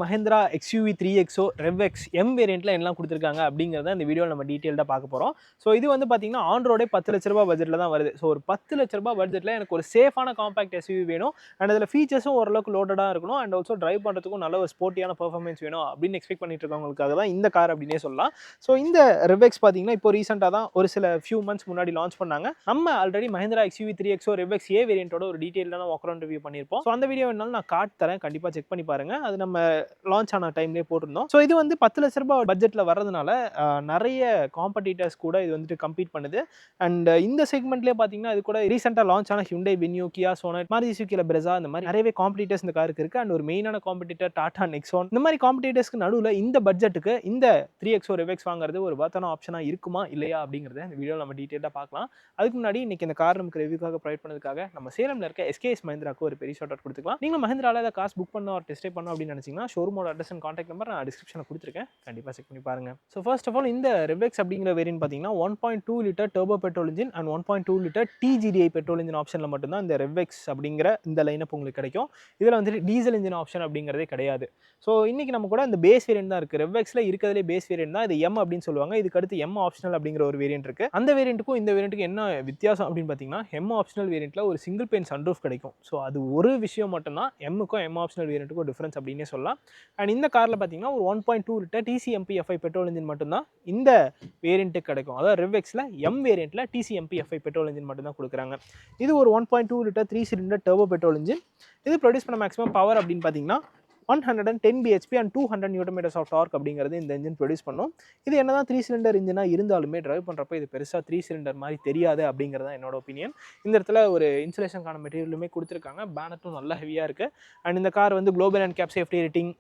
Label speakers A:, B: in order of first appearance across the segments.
A: Mahindra XUV 3XO RevX M வேரியண்ட்ல என்னலாம் கொடுத்துருக்காங்க அப்படிங்கிறத இந்த வீடியோவில் நம்ம டீட்டெயில்டாக பார்க்க போகிறோம். ஸோ இது வந்து பார்த்தீங்கன்னா ஆன் ரோடே 10 லட்ச ரூபா பட்ஜெட்டில் தான் வருது. ஸோ ஒரு 10 லட்ச ரூபா பட்ஜெட்டில் எனக்கு ஒரு சேஃபான காம்பாக்ட் SUV வேணும் அண்ட் அதில் ஃபீச்சர்ஸும் ஓரளவுக்கு லோடடாக இருக்கணும் அண்ட் ஆல்சோ டிரைவ் பண்ணுறதுக்கும் நல்ல ஒரு ஸ்போர்ட்டியான பெர்ஃபார்மன்ஸ் வேணும் அப்படின்னு எக்ஸ்பெக்ட் பண்ணிட்டு இருக்கவங்களுக்காக தான் இந்த கார் அப்படின்னே சொல்லலாம். ஸோ இந்த RevX பார்த்தீங்கன்னா இப்போ ரீசெண்டாக தான் ஒரு சில ஃபியூ மந்த்ஸ் முன்னாடி லான்ச் பண்ணாங்க. நம்ம already Mahindra XUV 3XO RevX A வேரியண்ட்டோட ஒரு டீட்டெயிலான வாக் அரவுண்ட் ரிவ்யூ பண்ணியிருப்போம். ஸோ அந்த வீடியோ வேணாலும் நான் கார்ட் தரேன், கண்டிப்பாக செக் பண்ணி பாருங்க. அது நம்ம லான்ச் ஆன டைம்லேயே போட்டிருந்தோம். ஸோ இது வந்து 10 லட்ச ரூபாய் பட்ஜெட்டில் வர்றதுனால நிறைய காம்படிட்டர்ஸ் கூட இது வந்துட்டு கம்பீட் பண்ணுது. அண்ட் இந்த செக்மெண்ட்லேயே பார்த்தீங்கன்னா இது கூட ரீசெண்டாக லான்ச் ஆன Hyundai Venue, Kia Sonet, Maruti Suzuki Brezza இந்த மாதிரி நிறையவே காம்படிட்டர்ஸ் இந்த காருக்கு இருக்கு. அண்ட் ஒரு மெயினான காம்படிட்டர் டாடா நெக்ஸான். இந்த மாதிரி காம்படிட்டர்ஸ்க்கு நடுவில் இந்த பட்ஜெட்டுக்கு இந்த 3XO RevX வாங்குறது ஒரு வர்த்தான ஆப்ஷனாக இருக்குமா இல்லையா அப்படிங்கிறத இந்த வீடியோ நம்ம டீட்டெயிலாக பார்க்கலாம். அதுக்கு முன்னாடி இன்னைக்கு இந்த கார் நமக்கு ரிவ்யூக்காக ப்ரொவைட் பண்ணதுக்காக நம்ம சேலம்ல இருக்க SKS Mahindraக்கு ஒரு பெரிய ஷார்ட் அவுட் கொடுத்துக்கலாம். நீங்கள் மஹிந்திரால ஏதாவது காசு புக் பண்ண ஒரு டெஸ்ட் ட்ரைவ் பண்ணணும் அப்படின்னு நினைச்சீங்கன்னா ஷோரூமோட அட்ரஸ் அண்ட் கான்டாக்ட் நம்பர் நான் டிஸ்கிரிப்ஷனில் கொடுத்துருக்கேன், கண்டிப்பாக செக் பண்ணி பாருங்க. ஸோ ஃபர்ஸ்ட் ஆஃப் ஆல் இந்த RevX அப்படிங்கிற வேரியன்ட் பார்த்தீங்கன்னா 1.2 litre turbo petrol engine and 1.2 litre TGDI petrol engine ஆப்ஷனில் மட்டும்தான் இந்த RevX அப்படிங்கிற இந்த லைனப் உங்களுக்கு கிடைக்கும். இதில் வந்துட்டு டீசல் இன்ஜின் ஆப்ஷன் அப்படிங்கிறதே கிடையாது. ஸோ இன்னைக்கு நம்ம கூட இந்த பேஸ் வேரியன்ட் தான் இருக்குது. RevXல இருக்கிறதுலே பேஸ் வேரியன்ட் தான் இது. M அப்படின்னு சொல்லுவாங்க. இதுக்கு அடுத்து M ஆப்ஷனல் அப்படிங்கிற ஒரு வேரியன்ட் இருக்கு. அந்த வேரியண்ட்டுக்கும் இந்த வேரியண்ட்டுக்கும் என்ன வித்தியாசம் அப்படின்னு பார்த்தீங்கன்னா M ஆப்ஷனல் வேரியண்ட்ல ஒரு சிங்கிள் பெயின் சன்ரூஃப் கிடைக்கும். ஸோ அது ஒரு விஷயம் மட்டும்தான் M-க்கும் M ஆப்ஷனல் வேரியண்ட்டுக்கும் டிஃபரன்ஸ் அப்படின்னே சொல்லலாம். அண்ட் இந்த காரில் பார்த்தீங்கன்னா ஒரு 1.2 litre TCMP F5 petrol engine மட்டும்தான் இந்த வேரியண்ட்டுக்கு கிடைக்கும். அதாவது RevXல M வேரியண்ட்ல TCMP F5 பெட்ரோல் இன்ஜின் மட்டும் தான் கொடுக்குறாங்க. இது ஒரு 1.2 litre 3 cylinder turbo petrol engine. இது ப்ரொடியூஸ் பண்ண மேக்ஸிமம் பவர் அப்படின்னு பார்த்தீங்கன்னா 110 bhp and 200 Nm of torque அப்படிங்கிறது இந்த இன்ஜின் ப்ரொடியூஸ் பண்ணும். இது என்னதான் 3 சிலிண்டர் இன்ஜினாக இருந்தாலுமே டிரைவ் பண்ணுறப்ப இது பெருசாக 3 சிலிண்டர் மாதிரி தெரியாது அப்படிங்கிறதான் என்னோட ஒப்பீனியன். இந்த இடத்துல ஒரு இன்சுலேஷனுக்கான மெட்டீரியலுமே கொடுத்துருக்காங்க. பேனட்டும் நல்லா ஹெவியாக இருக்குது. அண்ட் இந்த கார் வந்து global NCAP safety rating,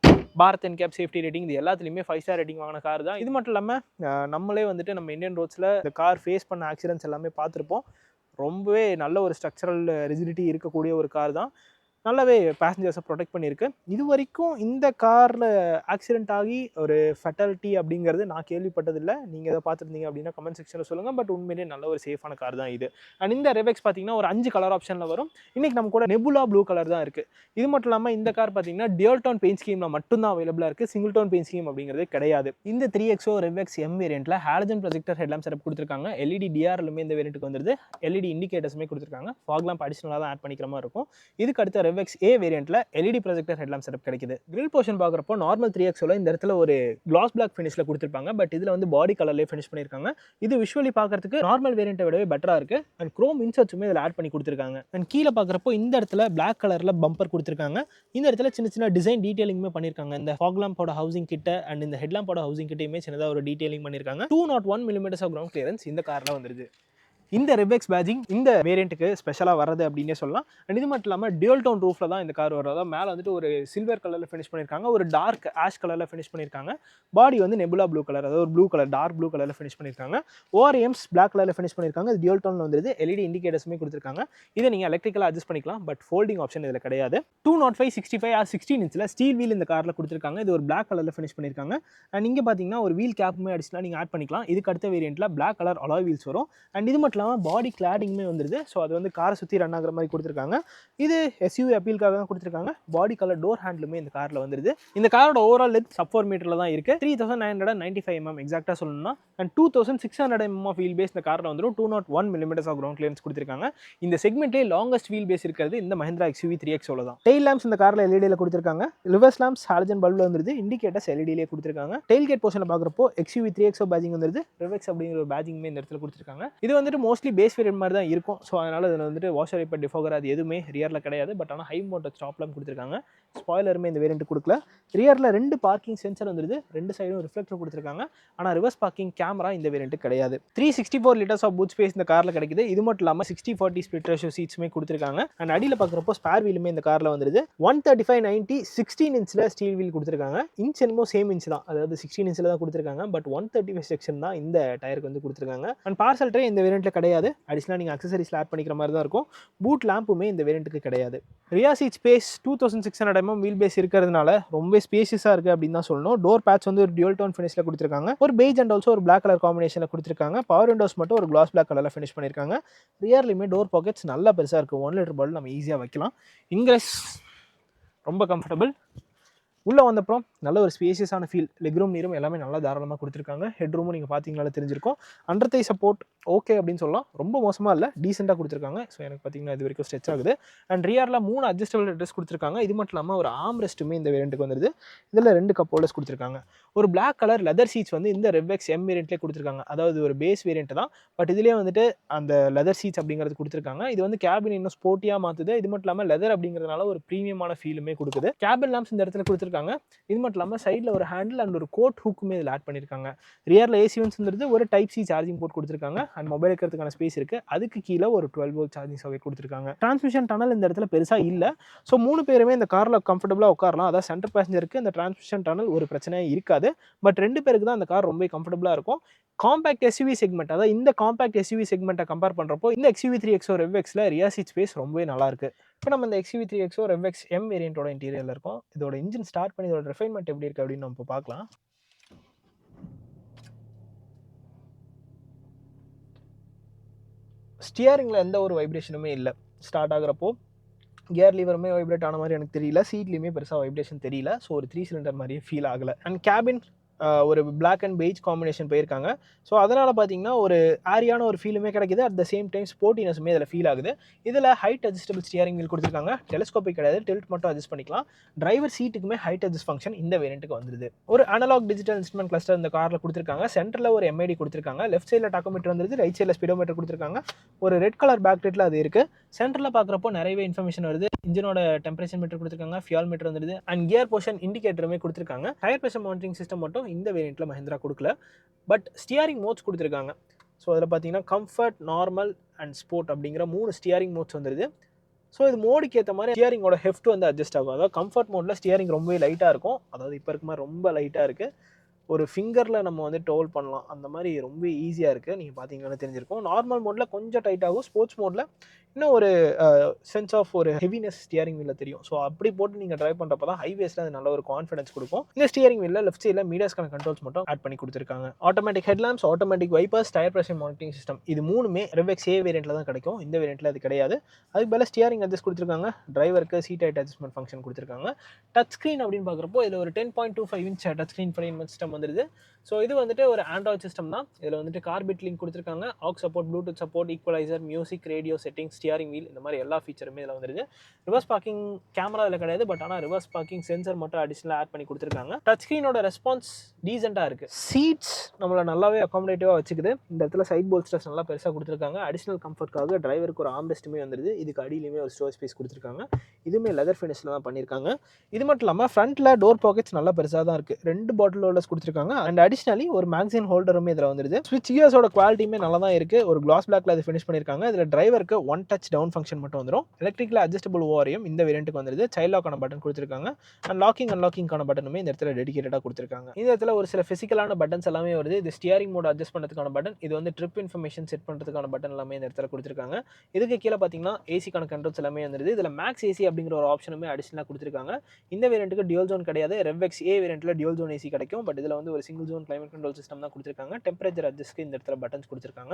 A: Bharat NCAP safety rating இது எல்லாத்துலேயுமே 5 ஸ்டார் ரேட்டிங் வாங்கின கார் தான். இது மட்டும் இல்லாமல் நம்மளே வந்துட்டு நம்ம இந்தியன் ரோட்ஸில் இந்த கார் ஃபேஸ் பண்ண ஆக்சிடென்ட்ஸ் எல்லாமே பார்த்துருப்போம். ரொம்பவே நல்ல ஒரு ஸ்ட்ரக்சரல் ரிஜிடிட்டி இருக்கக்கூடிய ஒரு கார் தான். நல்லாவே பேசஞ்சர்ஸை ப்ரொடெக்ட் பண்ணியிருக்கு. இது வரைக்கும் இந்த காரில் ஆக்சிடென்ட் ஆகி ஒரு ஃபெட்டாலிட்டி அப்படிங்கிறது நான் கேள்விப்பட்டதில்லை. நீங்கள் எதை பார்த்துருந்தீங்க அப்படின்னா கமெண்ட் செக்ஷனில் சொல்லுங்கள். பட் உண்மையிலே நல்ல ஒரு சேஃபான கார் தான் இது. அண்ட் இந்த RevX பார்த்தீங்கன்னா ஒரு 5 கலர் ஆப்ஷனில் வரும். இன்றைக்கி நம்ம கூட நெபுலா ப்ளூ கலர் தான் இருக்குது. இது மட்டும் இல்லாமல் இந்த கார் பார்த்தீங்கன்னா டியூல் டோன் பெயிண்ட் ஸ்கீமில் மட்டும்தான் அவைலபிளாக இருக்குது. சிங்கிள் டோன் பெயிண்ட் ஸ்கீம் அப்படிங்கிறதே கிடையாது. இந்த 3XO RevX M வேரியண்ட்டில் ஹாலஜன் ப்ரொஜெக்டர் ஹெட்லாம்ப் செட்டப் கொடுத்துருக்காங்க. LED DRLமே இந்த வேரியண்ட்டுக்கு வந்துருது. LED இண்டிகேட்டர்ஸுமே கொடுத்துருக்காங்க. ஃபாக் லாம்ப் அடிஷனலாக தான் ஆட் பண்ணிக்கிற மாதிரி இருக்கும். இதுக்கு அடுத்த RevX A வேரியண்ட்ல LED projector headlamp setup கிடைக்குது. கிரில் போர்ஷன் பார்க்குறப்போ நார்மல் 3XOல இந்த இடத்துல ஒரு கிளாஸ் பிளாக் ஃபினிஷ்ல கொடுத்துருப்பாங்க. பட் இதில் வந்து பாடி கலர்லேயே ஃபினிஷ் பண்ணியிருக்காங்க. இது விஷுவலி பார்க்கறதுக்கு நார்மல் வேரியண்ட்டை விடவே பெட்டராக இருக்கு. அண்ட் குரோம் இன்சர்ட்ஸுமே இதில் ஆட் பண்ணி கொடுத்துருக்காங்க. அண்ட் கீழே பார்க்குறப்போ இந்த இடத்துல பிளாக் கலர்ல பம்பர் கொடுத்துருக்காங்க. இந்த இடத்துல சின்ன சின்ன டிசைன் டீடைலிங்குமே பண்ணியிருக்காங்க. இந்த ஃபாக் லாம்போட ஹவுசிங் கிட்ட அண்ட் இந்த ஹெட்லாம்போட ஹவுசிங் கிட்டையுமே சின்னதாக ஒரு டீடைலிங் பண்ணியிருக்காங்க. 201 mm ஆஃப் கிரவுண்ட் கிளியரன்ஸ் இந்த காரில் வந்துருது. இந்த RevX பேஜிங் இந்த வேரியண்ட்டுக்கு ஸ்பெஷலாக வரது அப்படின்னே சொல்லலாம். அண்ட் இது மட்டும் இல்லாமல் டியூல் டோன் ரூஃபில் தான் இந்த கார் வரும். மேலே வந்துட்டு ஒரு சில்வர் கலரில் ஃபினிஷ் பண்ணியிருக்காங்க. ஒரு டார்க் ஆஷ் கலரில் ஃபினிஷ் பண்ணியிருக்காங்க. பாடி வந்து நெபுலா ப்ளூ கலர், அதாவது ஒரு ப்ளூ கலர், டார்க் ப்ளூ கலரில் ஃபினிஷ் பண்ணியிருக்காங்க. ORMs பிளாக் கலரில் ஃபினிஷ் பண்ணியிருக்காங்க. இது டியூல் டோனில் வந்துருது. LED இண்டிகேட்டர்ஸுமே கொடுத்துருக்காங்க. இதை நீங்கள் எலக்ட்ரிக்கலாக அட்ஜஸ்ட் பண்ணிக்கலாம். பட் ஃபோல்டிங் ஆப்ஷன் இதில் கிடையாது. 205, 65 or 16 இன்ச்சில் ஸ்டீல் வீல் இந்த காரில் கொடுத்துருக்காங்க. இது ஒரு பிளாக் கலரில் ஃபினிஷ் பண்ணியிருக்காங்க. அண்ட் இங்கே பார்த்தீங்கன்னா ஒரு வீல் கேப்புமே அடிச்சுலாம் நீங்கள் ஆட் பண்ணிக்கலாம். இதுக்கு அடுத்த வேரியண்ட்டில் பிளாக் கலர் அலாய் வீல்ஸ் வரும். அண்ட் இது மட்டும் இல்லாமல் பாடி கிளாடிங்குமே வந்துருது. ஸோ அது வந்து காரை சுற்றி ரன் ஆகிற மாதிரி கொடுத்துருக்காங்க. இது SUV அப்பீலுக்காக தான் கொடுத்துருக்காங்க. பாடி கலர் டோர் ஹேண்டிலுமே இந்த காரில் வந்துருது. இந்த காரோட ஓவரால் லென்த் sub 4 மீட்டரில் தான் இருக்குது. 3995 mm எக்ஸாக்டாக சொல்லணும்னா. And 2600 mm of wheel base இந்த காரில் வந்துடும். 201 mm ஆஃப் கிரவுண்ட் கிளியரன்ஸ் கொடுத்துருக்காங்க. இந்த செக்மெண்ட்லேயே லாங்கஸ்ட் வீல் பேஸ் இருக்கிறது இந்த Mahindra XUV 3XOல தான். டெயில் லேம்ப்ஸ் இந்த காரில் LED கொடுத்துருக்காங்க. ரிவர்ஸ் லேம்ப்ஸ் ஹாலஜன் பல்பில் வந்துருது. இண்டிகேட்டர்ஸ் LED கொடுத்துருக்காங்க. டெயில் கேட் போர்ஷனில் பார்க்குறப்போ XUV 3XO பேஜிங் வந்துருது. RevX அப்படிங்கிற ஒரு பேஜிங்குமே இந்த இடத்துல கொடுத்துருக்காங்க. இது வந்துட்டு மோஸ்ட்லி பேஸ் வேரியன்ட் மாதிரி தான் இருக்கும். ஸோ அதனால் இதில் வந்துட்டு வாஷர் வைப்பர் டிஃபோகர் அது எதுவுமே ரியரில் கிடையாது. பட் ஆனால் ஹை மோட்டர் ஸ்டாப்லாம் கொடுத்துருக்காங்க. ஸ்பாய்லருமே இந்த வேரியண்ட் கொடுக்கல. ரியரில் 2 பார்க்கிங் சென்சர் வந்துருது. 2 சைடும் ரிஃப்ளெக்டர் கொடுத்துருக்காங்க. ஆனால் ரிவர்ஸ் பார்க்கிங் கேமரா இந்த வேரியண்ட் கிடையாது. 364 liters ஆஃப் பூட் ஸ்பேஸ் இந்த காரில் கிடைக்குது. இது மட்டும் இல்லாமல் 60/40 ஸ்பிளிட் ரேஷியோ சீட்ஸுமே கொடுத்துருக்காங்க. அண்ட் அடியில் பார்க்குறப்போ ஸ்பேர் வீலுமே இந்த காரில் வந்துருது. 135/90 16 இன்ச்சில் ஸ்டீல் வீல் கொடுத்துருக்காங்க. இன்ச் என்னமோ சேம் இன்ச் தான், அதாவது 16 இன்ச்சில் தான் கொடுத்துருக்காங்க. பட் 135 செக்ஷன் தான் இந்த டயருக்கு வந்து கொடுத்துருக்காங்க. அண்ட் பார்சல் ட்ரே இந்த வேரியண்ட்டில் கிடையாது. அடிஷனலாக நீங்கள் அக்சசரிஸ் ஆட் பண்ணிக்கிற மாதிரி தான் இருக்கும். பூட் லேம்புமே இந்த வேரியண்ட்டுக்கு கிடையாது. Rear seat space 2600 mm wheel base இருக்கிறதுனால ரொம்ப ஸ்பேஷியஸாக இருக்குது அப்படின்னு தான் சொல்லணும். டோர் பேட்ச் வந்து ஒரு டியூல் டோன் ஃபினிஷில் கொடுத்துருக்காங்க. ஒரு பெய்ஜ் அண்ட் ஆல்சோ ஒரு பிளாக் கலர் காம்பினேஷனில் கொடுத்துருக்காங்க. பவர் விண்டோஸ் மட்டும் ஒரு கிளாஸ் பிளாக் கலரில் ஃபினிஷ் பண்ணியிருக்காங்க. ரியர்லையுமே டோர் பாக்கெட்ஸ் நல்லா பெருசாக இருக்குது. 1 லிட்டர் பாட்டில் நம்ம ஈஸியாக வைக்கலாம். இங்கிரஸ் ரொம்ப கம்ஃபர்டபுள். உள்ளே வந்தப்புறம் நல்ல ஒரு ஸ்பேசியஸான ஃபீல், லெக் ரூம் நீரும் எல்லாமே நல்லா தாராளமாக கொடுத்துருக்காங்க. ஹெட் ரூமும் நீங்கள் பார்த்தீங்கனாலே தெரிஞ்சிருக்கும். அண்டர் தை சப்போர்ட் ஓகே அப்படின்னு சொல்லலாம், ரொம்ப மோசமாக இல்லை, டீசெண்டாக கொடுத்துருக்காங்க. ஸோ எனக்கு பார்த்தீங்கன்னா இது வரைக்கும் ஸ்ட்ரெச் ஆகுது. அண்ட் ரியரில் 3 அட்ஜஸ்டபிள் ஹெட்ரஸ் கொடுத்துருக்காங்க. இது மட்டும் இல்லாமல் ஒரு ஆர்ம் ரெஸ்ட்டுமே இந்த வேரியண்ட்டுக்கு வந்துருது. இதில் 2 கப் ஹோல்டர்ஸ் கொடுத்துருக்காங்க. ஒரு பிளாக் கலர் லெதர் சீட்ஸ் வந்து இந்த ரெவ்எக்ஸ் எம் வேரியண்ட்லேயே கொடுத்துருக்காங்க. அதாவது ஒரு பேஸ் வேரியண்ட் தான், பட் இதுலேயே வந்துட்டு அந்த லெதர் சீட்ஸ் அப்படிங்கிறது கொடுத்துருக்காங்க. இது வந்து கேபின் இன்னும் ஸ்போர்ட்டியாக மாற்றுது. இது மட்டும் இல்லாமல் லெதர் அப்படிங்கிறதுனால ஒரு ப்ரீமியமான ஃபீலுமே கொடுக்குது. கேபின் லாம்ப்ஸ் இந்த இடத்துல கொடுத்துருக்காங்க. இது மட்டும் இல்லாமல் சைடில் ஒரு ஹேண்டில் அண்ட் ஒரு கோட் ஹூக்குமே இதில் ஆட் பண்ணியிருக்காங்க. ரியரில் ஏசி வென்ட்ஸ் ஒரு டைப் சி சார்ஜிங் போர்ட் கொடுத்துருக்காங்க. அண்ட் மொபைல் இருக்கிறதுக்கான ஸ்பேஸ் இருக்குது. அதுக்கு கீழே ஒரு 12 வோல்ட் சார்ஜிங் சாக்கெட் கொடுத்துருக்காங்க. டிரான்ஸ்மிஷன் டனல் இந்த இடத்துல பெருசாக இல்லை. ஸோ 3 பேருமே இந்த காரில் கம்ஃபர்டபுளாக உட்காரலாம். அதாவது சென்டர் பேசஞ்சருக்கு இந்த டிரான்ஸ்மிஷன் டனல் ஒரு பிரச்சனையே இருக்காது. பட் 2 பேருக்கு தான் இந்த கார் ரொம்ப கம்ஃபர்டபுளாக இருக்கும். காம்பேக்ட் எஸ்யூவி செக்மெண்ட், அதாவது இந்த காம்பேக்ட் எஸ்யூவி செக்மெண்ட்டை கம்பேர் பண்ணுறப்போ இந்த XUV3 XO REVX-ல ரியர் சீட் ஸ்பேஸ் ரொம்பவே நல்லாயிருக்கு. இப்போ நம்ம இந்த XUV3 XO REVX M வேரியண்ட்டோட இன்டீரியரில் இருக்கோம். இதோட இன்ஜின் ஸ்டார்ட் பண்ணி இதோட ரிஃபைன்மெண்ட் எப்படி இருக்குது அப்படின்னு நம்ம இப்போ பார்க்கலாம். ஸ்டியரிங்கில் எந்த ஒரு வைப்ரேஷனுமே இல்லை. ஸ்டார்ட் ஆகிறப்போ கியர் லீவருமே வைப்ரேட் ஆன மாதிரி எனக்கு தெரியல. சீட்லேயுமே பெருசாக வைப்ரேஷன் தெரியல. ஸோ ஒரு 3 சிலிண்டர் மாதிரியே ஃபீல் ஆகலை. அண்ட் கேபின் ஒரு பிளாக் அண்ட் பெய்ஜ் காம்பினேஷன் போயிருக்காங்க. ஸோ அதனால் பார்த்தீங்கன்னா ஒரு ஏரியான ஒரு ஃபீலுமே கிடைக்குது. அட் த சேம் டைம் ஸ்போர்ட்டினஸுமே இதில் ஃபீல் ஆகுது. இதில் ஹைட் அட்ஜஸ்டபிள் ஸ்டியரிங் வீல் கொடுத்துருக்காங்க. டெலிஸ்கோபிக் கிடையாது, டில்ட் மட்டும் அட்ஜஸ்ட் பண்ணிக்கலாம். டிரைவர் சீட்டுக்குமே ஹைட் அட்ஜஸ்ட் ஃபங்க்ஷன் இந்த வேரியண்ட்டுக்கு வந்துருது. ஒரு அனலாக் டிஜிட்டல் இன்ஸ்ட்ருமெண்ட் கிளஸ்டர் இந்த காரில் கொடுத்துருக்காங்க. சென்டரில் ஒரு MID கொடுத்துருக்காங்க. லெஃப்ட் சைடில் டாக்கோமீட்டர் வந்துருது, ரைட் சைடில் ஸ்பீடோமீட்டர் கொடுத்துருக்காங்க. ஒரு ரெட் கலர் பேக் லைட்டில் அது இருக்குது. சென்டரில் பார்க்குறப்போ நிறையவே இன்ஃபர்மேஷன் வருது. இன்ஜினோட டெம்பரேச்சர் மீட்டர் கொடுத்துருக்காங்க, ஃபியூல் மீட்டர் வந்துருது, அண்ட் கியர் போர்ஷன் இண்டிகேட்டருமே கொடுத்துருக்காங்க. டயர் பிரஷர் மானிட்டரிங் சிஸ்டம் மட்டும் இந்த வேரியண்ட்டில் மஹிந்திரா கொடுக்கல. பட் ஸ்டியரிங் மோட்ஸ் கொடுத்துருக்காங்க. ஸோ அதில் பார்த்தீங்கன்னா கம்ஃபர்ட், நார்மல் அண்ட் ஸ்போர்ட் அப்படிங்கிற 3 ஸ்டியரிங் மோட்ஸ் வந்துருது. ஸோ இது மோடுக்கு ஏற்ற மாதிரி ஸ்டியரிங்கோட ஹெஃப்ட் வந்து அட்ஜஸ்ட் ஆகும். அதாவது கம்ஃபர்ட் மோடில் ஸ்டியரிங் ரொம்பவே லைட்டாக இருக்கும். அதாவது இப்போ இருக்க மாதிரி ரொம்ப லைட்டாக இருக்குது. ஒரு ஃபிங்கரில் நம்ம வந்து டோல் பண்ணலாம், அந்த மாதிரி ரொம்ப ஈஸியாக இருக்குது. நீங்கள் பார்த்தீங்கன்னா தெரிஞ்சிருக்கும். நார்மல் மோடில் கொஞ்சம் டைட் ஆகும். ஸ்போர்ட்ஸ் மோடில் இன்னும் ஒரு சென்ஸ் ஆஃப் ஒரு ஹெவினஸ் ஸ்டியரிங் வீலில் தெரியும். ஸோ அப்படி போட்டு நீங்கள் ட்ரைவ் பண்ணுறப்ப தான் ஹைவேஸில் அது நல்ல ஒரு கான்ஃபிடன்ஸ் கொடுக்கும். இந்த ஸ்டியரிங் வீலில் லெஃப்ட் சைடில் மீடியாஸ்க்கான கண்ட்ரோல்ஸ் மட்டும் ஆட் பண்ணி கொடுத்துருக்காங்க. Automatic headlamps, automatic wipers, tyre pressure monitoring system, இது 3மே REVX A வேரியண்ட்டில் தான் கிடைக்கும். இந்த வேரியண்ட்டில் அது கிடையாது. அதுக்கு மேலே ஸ்டியரிங் அட்ஜஸ்ட் கொடுத்துருக்காங்க. டிரைவருக்கு சீட் ஹைட் அட்ஜஸ்ட்மெண்ட் ஃபங்க்ஷன் கொடுத்துருக்காங்க. டச் ஸ்க்ரீன் அப்படின்னு பார்க்குறப்போ இதில் ஒரு 10.25 inch touch screen infotainment system வந்துருது. ஸோ இது வந்துட்டு ஒரு ஆண்ட்ராய்ட் சிஸ்டம் தான். இதில் வந்துட்டு கார்பிட் லிங்க் கொடுத்துருக்காங்க. Aux support, Bluetooth support, equaliser, music, radio setting, steering wheel, இந்த மாதிரி எல்லா ஃபீச்சருமே இதில் வந்துருது. ரிவர்ஸ் பார்க்கிங் கேமரா இதில் கிடையாது, பட் ஆனால் ரிவர்ஸ் பார்க்கிங் சென்சர் மட்டும் அடிஷனலாக ஆட் பண்ணி கொடுத்துருக்காங்க. டச் ஸ்க்ரீனோட ரெஸ்பான்ஸ் டீசெண்டாக இருக்குது. சீட்ஸ் நம்மளை நல்லாவே அகாமடேட்டிவாக வச்சுக்குது. இந்த இடத்துல சைட் போல்ஸ்டர்ஸ் நல்லா பெருசாக கொடுத்துருக்காங்க. அடிஷனல் கம்ஃபர்ட்காக டிரைவருக்கு ஒரு ஆர்ம்ரெஸ்ட்டுமே வந்துருது. இதுக்கு அடியிலுமே ஒரு ஸ்டோரேஜ் ஸ்பேஸ் கொடுத்துருக்காங்க. இதுவுமே லெதர் ஃபினிஷில் தான் பண்ணியிருக்காங்க. இது மட்டும் இல்லாமல் ஃப்ரண்ட்டில் டோர் பாக்கெட்ஸ் நல்லா பெருசாக தான் இருக்குது. 2 பாட்டில் ஹோல்டர்ஸ் கொடுத்துருக்காங்க. அண்ட் அடிஷனலி ஒரு மேக்சின் ஹோல்டருமே இதில் வந்துருது. ஸ்விட்ச் கியர்ஸோட குவாலிட்டியுமே நல்லா தான் இருக்குது. ஒரு கிளாஸ் பிளாக்ல அது ஃபினிஷ் பண்ணியிருக்காங்க. இதில் டிரைவருக்கு 1 டச் டவுன் ஃபங்க்ஷன் மட்டும் வந்துடும். எலக்ட்ரிக்கல் அட்ஜஸ்டபிள் ஓவரையும் இந்த வேரியண்ட்டுக்கு வந்துருது. சைல்ட் லாக்கான பட்டன் கொடுத்துருக்காங்க. அண்ட் லாக்கிங் அன்லாக்கிங்கான பட்டனுமே இந்த இடத்துல டெடிகேட்டடாக கொடுத்துருக்காங்க. இந்த இடத்துல ஒரு சில ஃபிசிக்கலான பட்டன்ஸ் எல்லாமே வருது. இது ஸ்டியரிங் மோட் அட்ஜஸ்ட் பண்ணுறதுக்கான பட்டன், இது வந்து ட்ரிப் இன்ஃபர்மேஷன் செட் பண்ணுறதுக்கான பட்டன் எல்லாமே இந்த இடத்துல கொடுத்துருக்காங்க. இதுக்கு கீழே பார்த்தீங்கன்னா ஏசிக்கான கண்ட்ரோல்ஸ் எல்லாமே வந்துருது. இதில் மேக்ஸ் ஏசி அப்படிங்கிற ஒரு ஆப்ஷனுமே அடிஷனலாக கொடுத்துருக்காங்க. இந்த வேரியண்ட்டுக்கு டியூல் ஜோன் கிடையாது. REVX A வேரியண்ட்டில் டியூல் ஜோன் ஏசி கிடைக்கும். பட் இதில் வந்து ஒரு single zone climate control system தான் கொடுத்துருக்காங்க. டெம்பரேச்சர் அட்ஜஸ்ட்க்கு இந்த இடத்துல பட்டன்ஸ் கொடுத்துருக்காங்க.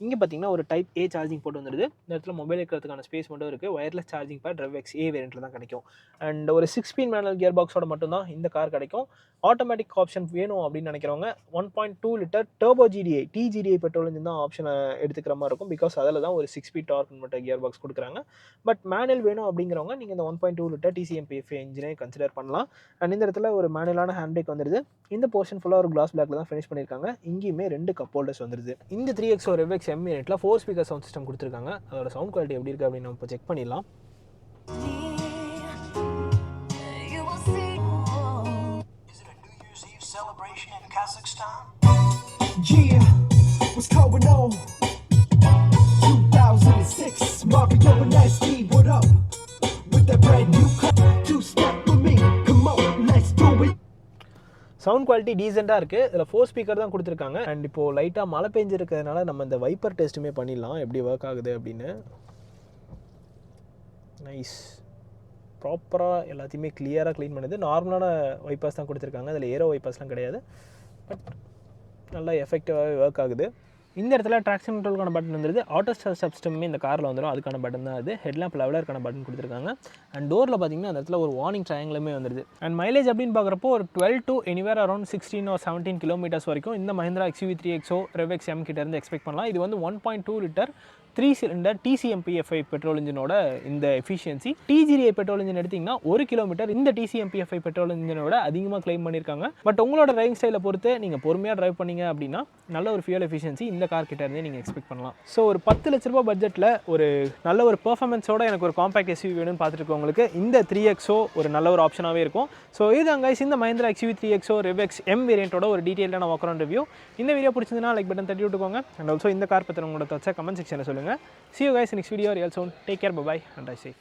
A: இங்கே பார்த்தீங்கன்னா ஒரு டைப் A சார்ஜிங் போர்ட் வந்துருது. இந்த இடத்துல மொபைல் இருக்கிறதுக்கான ஸ்பேஸ் மட்டும் இருக்குது. Wireless charging pad REVX A வேரியண்ட்டில் தான் கிடைக்கும். அண்ட் ஒரு 6 ஸ்பீட் மேனுவல் கியர் பாக்ஸோட மட்டும் தான் இந்த கார் கிடைக்கும். ஆட்டோமேட்டிக் ஆப்ஷன் வேணும் அப்படின்னு நினைக்கிறவங்க 1.2 litre turbo GDI TGDI petrol engine தான் ஆப்ஷனை எடுத்துக்கிற மாதிரி இருக்கும். பிகாஸ் அதில் தான் ஒரு 6 ஸ்பீட் டார்க் மட்டும் கியர் பாக்ஸ் கொடுக்குறாங்க. பட் மேனுவல் வேணும் அப்படிங்கிறவங்க நீங்கள் இந்த 1.2 லிட்டர் TCMPF இன்ஜினை கன்சிடர் பண்ணலாம். அண்ட் இந்த இடத்துல ஒரு மேனுவலான ஹேண்ட் பிரேக் வந்துருது. இந்த போர்ஷன் ஃபுல்லாக ஒரு கிளாஸ் பிளாக்ல தான் ஃபினிஷ் பண்ணியிருக்காங்க. இங்கேயுமே 2 கப் ஹோல்டர்ஸ் வந்துருது. இந்த 3XO REVX M வேரியண்ட்ல 4 speaker sound system கொடுத்துருக்காங்க. அதோட சவுண்ட் குவாலிட்டி எப்படி இருக்குது அப்படின்னு நம்ம இப்போ செக் பண்ணிடலாம். Yeah, what's going on? 2006, Mario and Nasty, what up? With that brand new cut, 2-step with me, come on, let's do it. Sound quality டீசெண்டாக இருக்குது. இதில் 4 ஸ்பீக்கர் தான் கொடுத்துருக்காங்க. அண்ட் இப்போது லைட்டாக மழை பெஞ்சிருக்கிறதுனால நம்ம இந்த வைப்பர் டெஸ்ட்டுமே பண்ணிடலாம், எப்படி ஒர்க் ஆகுது அப்படின்னு. நைஸ், ப்ராப்பராக எல்லாத்தையுமே கிளியராக க்ளீன் பண்ணுது. நார்மலான வைப்பர்ஸ் தான் கொடுத்துருக்காங்க. இதில் ஏரோ வைப்பர்ஸ்லாம் கிடையாது. பட் நல்லா எஃபெக்டிவாகவே ஒர்க் ஆகுது. இந்த இடத்துல ட்ராக்ஷன் கண்ட்ரோலுக்கான பட்டன் வந்துருது. ஆட்டோ ஸ்டார்ட் சிஸ்டமே இந்த காரில் வந்துடும், அதுக்கான பட்டன் தான் அது. ஹெட்லாம்ப் லெவலருக்கான பட்டன் கொடுத்துருக்காங்க. அண்ட் டோரில் பார்த்தீங்கன்னா அந்த இடத்துல ஒரு வார்னிங் ட்ரையாங்கிளுமே வந்துருது. அண்ட் மைலேஜ் அப்படின்னு பார்க்குறப்போ ஒரு 12 to anywhere around 16 or 17 kilometres வரைக்கும் இந்த Mahindra XUV3XO REV X M கிட்ட இருந்து எக்ஸ்பெக்ட் பண்ணலாம். இது வந்து 1.2 லிட்டர் 3 சிலிண்டர் TCMP-FI பெட்ரோல் இன்ஜினோட இந்த எஃபிஷியன்சி. TGDI பெட்ரோல் இன்ஜின் எடுத்திங்கன்னா 1 கிலோமீட்டர் இந்த TCMP-FI பெட்ரோல் இன்ஜினோட அதிகமாக கிளைம் பண்ணியிருக்காங்க. பட் உங்களோட டிரைவிங் ஸ்டைலை பொறுத்து நீங்கள் பொறுமையாக டிரைவ் பண்ணீங்க அப்படின்னா நல்ல ஒரு ஃபியூல் எஃபிஷியன்சி இந்த கார் கிட்ட இருந்தே நீங்கள் எக்ஸ்பெக்ட் பண்ணலாம். ஸோ ஒரு 10 லட்ச ரூபா பட்ஜெட்டில் ஒரு நல்ல ஒரு பெர்ஃபார்மன்ஸோட எனக்கு ஒரு காம்பேக்ட் SUV வேணும்னு பார்த்துட்டு இருக்கவங்களுக்கு இந்த 3XO ஒரு நல்ல ஒரு ஆப்ஷனாகவே இருக்கும். ஸோ இதுதான் guys இந்த Mahindra XUV3XO REV X M வேரியண்ட்டோட ஒரு டீட்டெயிலான வாக்கரவுண்ட் ரிவ்யூ. இந்த வீடியோ பிடிச்சிருந்தா லைக் பட்டன் தட்டி விட்டுக்கோங்க. அண்ட் ஆல்சோ இந்த கார் பற்றி உங்களோட தச்சா கமெண்ட் செக்ஷனில் சொல்லுங்கள். See you guys in next video real soon. Take care, bye bye and drive safe.